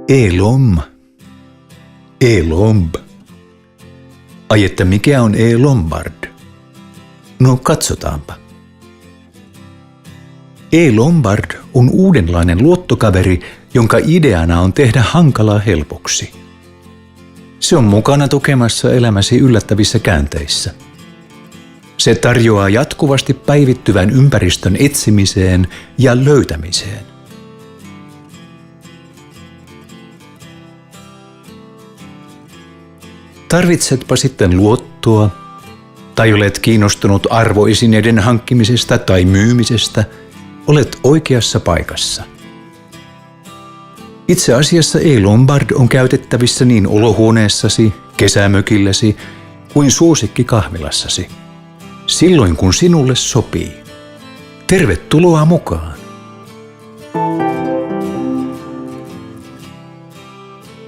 E-Lom. E-Lomb. Ai että mikä on E-Lombard? No katsotaanpa. E-Lombard on uudenlainen luottokaveri, jonka ideana on tehdä hankalaa helpoksi. Se on mukana tukemassa elämäsi yllättävissä käänteissä. Se tarjoaa jatkuvasti päivittyvän ympäristön etsimiseen ja löytämiseen. Tarvitsetpa sitten luottoa, tai olet kiinnostunut arvoesineiden hankkimisesta tai myymisestä, olet oikeassa paikassa. Itse asiassa E-Lombard on käytettävissä niin olohuoneessasi, kesämökilläsi kuin suosikkikahvilassasi, silloin kun sinulle sopii. Tervetuloa mukaan!